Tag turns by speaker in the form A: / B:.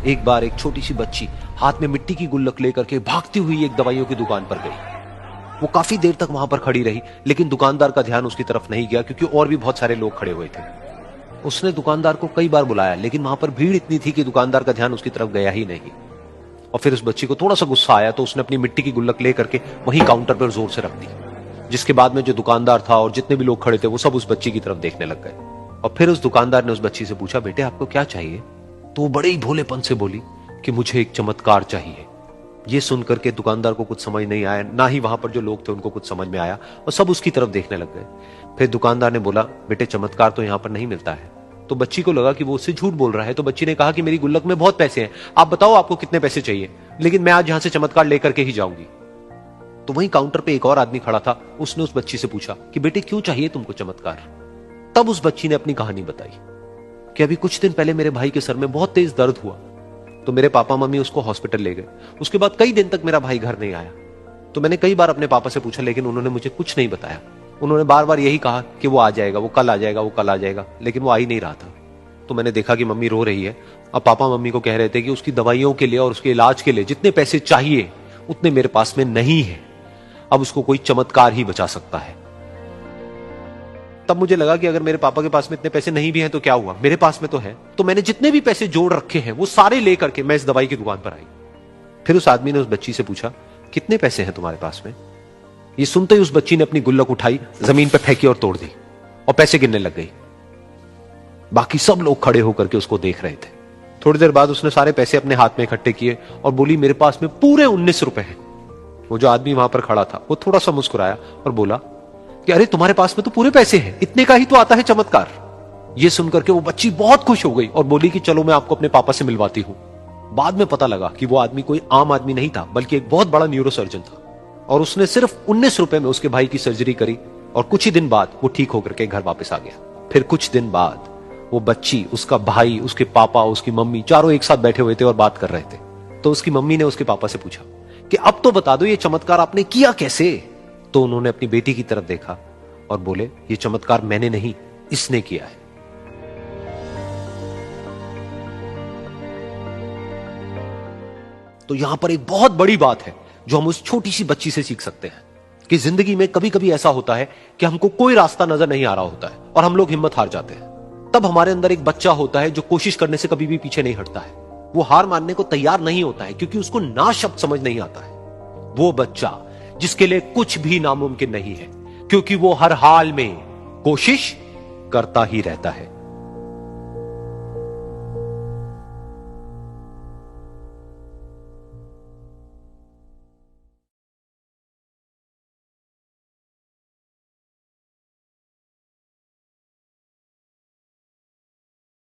A: एक बार एक छोटी सी बच्ची हाथ में मिट्टी की गुल्लक लेकर के भागती हुई एक दवाइयों की दुकान पर गई। वो काफी देर तक वहां पर खड़ी रही, लेकिन दुकानदार का ध्यान उसकी तरफ नहीं गया, क्योंकि और भी बहुत सारे लोग खड़े हुए थे। उसने दुकानदार को कई बार बुलाया, लेकिन वहां पर भीड़ इतनी थी कि दुकानदार का ध्यान उसकी तरफ गया ही नहीं। और फिर उस बच्ची को थोड़ा सा गुस्सा आया, तो उसने अपनी मिट्टी की गुल्लक लेकर के वहीं काउंटर पर जोर से रख दी, जिसके बाद में जो दुकानदार था और जितने भी लोग खड़े थे वो सब उस बच्ची की तरफ देखने लग गए। और फिर उस दुकानदार ने उस बच्ची से पूछा, बेटे आपको क्या चाहिए? तो वो बड़े ही भोलेपन से बोली कि मुझे एक चमत्कार चाहिए। ये सुनकर के दुकानदार को कुछ समझ नहीं आया, ना ही वहां पर जो लोग थे उनको कुछ समझ में आया, और सब उसकी तरफ देखने लग गए। फिर दुकानदार ने बोला, बेटे चमत्कार तो यहां पर नहीं मिलता है। तो बच्ची को लगा कि वो उससे झूठ बोल रहा है, तो बच्ची ने कहा कि मेरी गुल्लक में बहुत पैसे हैं, आप बताओ आपको कितने पैसे चाहिए, लेकिन मैं आज यहां से चमत्कार लेकर के ही जाऊंगी। तो वहीं काउंटर पे एक और आदमी खड़ा था, उसने उस बच्ची से पूछा कि बेटे क्यों चाहिए तुमको चमत्कार? तब उस बच्ची ने अपनी कहानी बताई कि अभी कुछ दिन पहले मेरे भाई के सर में बहुत तेज दर्द हुआ, तो मेरे पापा मम्मी उसको हॉस्पिटल ले गए। उसके बाद कई दिन तक मेरा भाई घर नहीं आया। तो मैंने कई बार अपने पापा से पूछा, लेकिन उन्होंने मुझे कुछ नहीं बताया। उन्होंने बार बार यही कहा कि वो आ जाएगा, वो कल आ जाएगा, वो कल आ जाएगा, लेकिन वो आ ही नहीं रहा था। तो मैंने देखा कि मम्मी रो रही है। अब पापा मम्मी को कह रहे थे कि उसकी दवाइयों के लिए और उसके इलाज के लिए जितने पैसे चाहिए उतने मेरे पास में नहीं है, अब उसको कोई चमत्कार ही बचा सकता है। तब मुझे लगा कि अगर मेरे पापा के पास में इतने पैसे नहीं भी हैं तो क्या हुआ, मेरे पास में तो है। तो मैंने जितने भी पैसे जोड़ रखे हैं वो सारे लेकर के मैं इस दवाई की दुकान पर आई। फिर उस आदमी ने उस बच्ची से पूछा, कितने पैसे हैं तुम्हारे पास में? ये सुनते ही उस बच्ची ने अपनी गुल्लक उठाई, जमीन पर फेंकी और तोड़ दी, और पैसे गिनने लग गई। बाकी सब लोग खड़े होकर के उसको देख रहे थे। थोड़ी देर बाद उसने सारे पैसे अपने हाथ में इकट्ठे किए और बोली, मेरे पास में पूरे 19 रुपए हैं। वो जो आदमी वहां पर खड़ा था वो थोड़ा सा मुस्कुराया और बोला कि अरे तुम्हारे पास में तो पूरे पैसे हैं, इतने का ही तो आता है चमत्कार। ये सुनकर के वो बच्ची बहुत खुश हो गई और बोली कि चलो मैं आपको अपने पापा से मिलवाती हूं। बाद में पता लगा कि वो आदमी कोई आम आदमी नहीं था, बल्कि एक बहुत बड़ा न्यूरोसर्जन था, और उसने सिर्फ 19 रुपए में उसके भाई की सर्जरी करी, और कुछ ही दिन बाद वो ठीक होकर के घर वापस आ गया। फिर कुछ दिन बाद वो बच्ची, उसका भाई, उसके पापा, उसकी मम्मी, चारों एक साथ बैठे हुए थे और बात कर रहे थे। तो उसकी मम्मी ने उसके पापा से पूछा कि अब तो बता दो ये चमत्कार आपने किया कैसे? तो उन्होंने अपनी बेटी की तरफ देखा और बोले, ये चमत्कार मैंने नहीं, इसने किया है। तो यहां पर एक बहुत बड़ी बात है जो हम उस छोटी सी बच्ची से सीख सकते हैं कि जिंदगी में कभी कभी ऐसा होता है कि हमको कोई रास्ता नजर नहीं आ रहा होता है और हम लोग हिम्मत हार जाते हैं। तब हमारे अंदर एक बच्चा होता है जो कोशिश करने से कभी भी पीछे नहीं हटता है। वो हार मानने को तैयार नहीं होता है, क्योंकि उसको ना शब्द समझ नहीं आता है। वो बच्चा जिसके लिए कुछ भी नामुमकिन नहीं है, क्योंकि वो हर हाल में कोशिश करता ही रहता है।